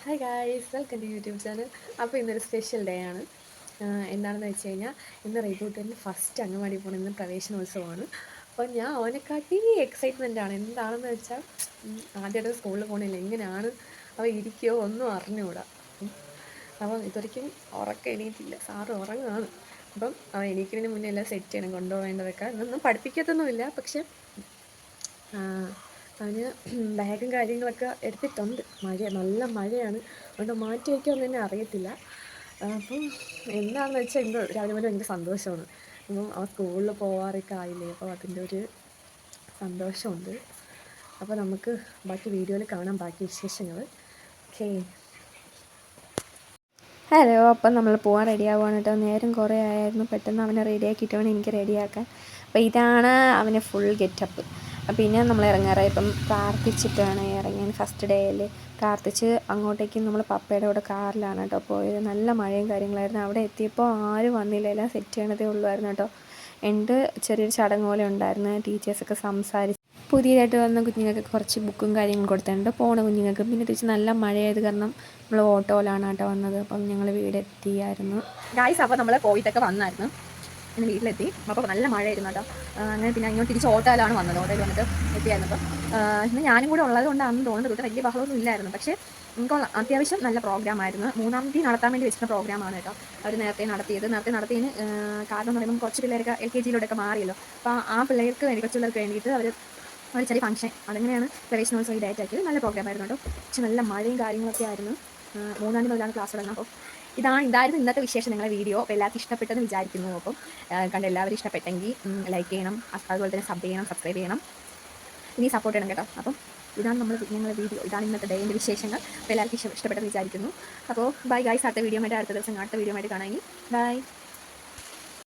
Hi guys, welcome to YouTube channel. അപ്പോൾ ഇന്നൊരു special day ആണ്. എന്താണെന്ന് വെച്ച് കഴിഞ്ഞാൽ ഇന്ന് റീബൂട്ടിൻ്റെ ഫസ്റ്റ് അംഗൻവാടി പോകണം. ഇന്ന് പ്രവേശനോത്സവമാണ്. അപ്പോൾ ഞാൻ അവനെക്കാട്ടി എക്സൈറ്റ്മെൻ്റ് ആണ്. എന്താണെന്ന് വെച്ചാൽ ആദ്യമായിട്ട് സ്കൂളിൽ പോകണില്ല, എങ്ങനെയാണ് അവ ഇരിക്കുകയോ ഒന്നും അറിഞ്ഞുകൂടാ. അപ്പം ഇതുവരെയ്ക്കും ഉറക്കം എണീറ്റില്ല, സാറ് ഉറങ്ങുകയാണ്. അപ്പം അവൻ എണീക്കുന്നതിന് മുന്നേ എല്ലാം സെറ്റ് ചെയ്യണം, കൊണ്ടുപോകേണ്ടതൊക്കെ. ഇതൊന്നും പഠിപ്പിക്കത്തൊന്നുമില്ല, പക്ഷെ അവന് ബാഗും കാര്യങ്ങളൊക്കെ എടുത്തിട്ടുണ്ട്. നല്ല മഴയാണ്, അതുകൊണ്ട് മാറ്റി വയ്ക്കുമെന്ന് തന്നെ അറിയത്തില്ല. അപ്പം എന്താണെന്ന് വെച്ചാൽ ഇന്ന് രാവിലെ മുതൽ ഭയങ്കര സന്തോഷമാണ്. അപ്പം അവൻ സ്കൂളിൽ പോകാറൊക്കെ ആയില്ലേ, അപ്പോൾ അതിൻ്റെ ഒരു സന്തോഷമുണ്ട്. അപ്പോൾ നമുക്ക് ബാക്കി വീഡിയോയിൽ കാണാം ബാക്കി വിശേഷങ്ങൾ. Okay, hello. അപ്പം നമ്മൾ പോകാൻ റെഡിയാവുകയാണ് കേട്ടോ. നേരം കുറേ ആയിരുന്നു, പെട്ടെന്ന് അവനെ റെഡിയാക്കിയിട്ട് വേണം എനിക്ക് റെഡിയാക്കാൻ. അപ്പോൾ ഇതാണ് അവന് ഫുൾ ഗെറ്റപ്പ്. പിന്നെ നമ്മൾ ഇറങ്ങാറായി. ഇപ്പം പ്രാർത്ഥിച്ചിട്ടാണ് ഇറങ്ങിയത്. ഫസ്റ്റ് ഡേയിൽ പ്രാർത്ഥിച്ച് അങ്ങോട്ടേക്ക് നമ്മൾ പപ്പയുടെ കൂടെ കാറിലാണ് കേട്ടോ പോയത്. നല്ല മഴയും കാര്യങ്ങളായിരുന്നു. അവിടെ എത്തിയപ്പോൾ ആരും വന്നില്ല, എല്ലാം സെറ്റ് ചെയ്യണതേ ഉള്ളായിരുന്നു കേട്ടോ. എൻ്റെ ചെറിയൊരു ചടങ്ങ് പോലെ ഉണ്ടായിരുന്നു. ടീച്ചേഴ്സൊക്കെ സംസാരിച്ച് പുതിയതായിട്ട് വന്ന കുഞ്ഞുങ്ങൾക്ക് കുറച്ച് ബുക്കും കാര്യങ്ങളും കൊടുത്തിട്ടുണ്ട്, പോണ കുഞ്ഞുങ്ങൾക്ക്. പിന്നെ തിരിച്ച് നല്ല മഴയായത് കാരണം നമ്മൾ ഓട്ടോയിലാണ് കേട്ടോ വന്നത്. അപ്പം ഞങ്ങൾ വീടെത്തിയായിരുന്നു ഗായ്സ്. അപ്പോൾ നമ്മൾ പോയിട്ടൊക്കെ വന്നായിരുന്നു, പിന്നെ വീട്ടിലെത്തി. അപ്പോൾ നല്ല മഴയായിരുന്നു കേട്ടോ. അങ്ങനെ പിന്നെ ഇങ്ങോട്ട് തിരിച്ച് ഓട്ടോയിലാണ് വന്നത്. ഓട്ടോയിൽ വന്നിട്ട് എത്തിയായിരുന്നു. അപ്പം ഇന്ന് ഞാനും കൂടെ ഉള്ളത് കൊണ്ടാണെന്ന് തോന്നുന്നത്. ഇവിടെ വലിയ ബഹളമൊന്നും ഇല്ലായിരുന്നു, പക്ഷേ നമുക്ക് അത്യാവശ്യം നല്ല പ്രോഗ്രാമായിരുന്നു. 3-ാം തീയതി നടത്താൻ വേണ്ടി വെച്ചിരുന്ന പ്രോഗ്രാമാണ് കേട്ടോ. അവർ നേരത്തെ നടത്തിയതിന് കാരണം എന്ന് പറയുമ്പോൾ കുറച്ച് പിള്ളേരൊക്കെ LKG മാറിയല്ലോ. അപ്പോൾ ആ പിള്ളേർക്ക് വേണ്ടി, കൊച്ചു പിള്ളേർക്ക് വേണ്ടിയിട്ട് അവർ ഒരു ചെറിയ ഫംഗ്ഷൻ, അതെങ്ങനെയാണ് പ്രവേശനോത്സവം ഇതായിട്ട് ആക്കിയത്. നല്ല പ്രോഗ്രാമായിരുന്നു കേട്ടോ. പക്ഷെ നല്ല മഴയും കാര്യങ്ങളൊക്കെ ആയിരുന്നു. 3-ാം തീയതി മുതലാണ് ക്ലാസ് തുടങ്ങുന്നത്. അപ്പോൾ ഇതായിരുന്നു ഇന്നത്തെ വിശേഷം. നിങ്ങളുടെ വീഡിയോ അപ്പോൾ എല്ലാവർക്കും ഇഷ്ടപ്പെട്ടെന്ന് വിചാരിക്കുന്നു. അപ്പം കണ്ട് എല്ലാവരും ഇഷ്ടപ്പെട്ടെങ്കിൽ ലൈക്ക് ചെയ്യണം, അതുപോലെ തന്നെ സബ്സ്ക്രൈബ് ചെയ്യണം, ഇനി സപ്പോർട്ട് ചെയ്യണം കേട്ടോ. അപ്പം ഇതാണ് ഞങ്ങളുടെ വീഡിയോ, ഇതാണ് ഇന്നത്തെ ഡേയിൻ്റെ വിശേഷങ്ങൾ. അപ്പോൾ എല്ലാവർക്കും ഇഷ്ടപ്പെട്ടെന്ന് വിചാരിക്കുന്നു. അപ്പോൾ ബൈ ഗൈസ്. അടുത്ത വീഡിയോ ആയിട്ട് കാണാമെങ്കിൽ ബൈ.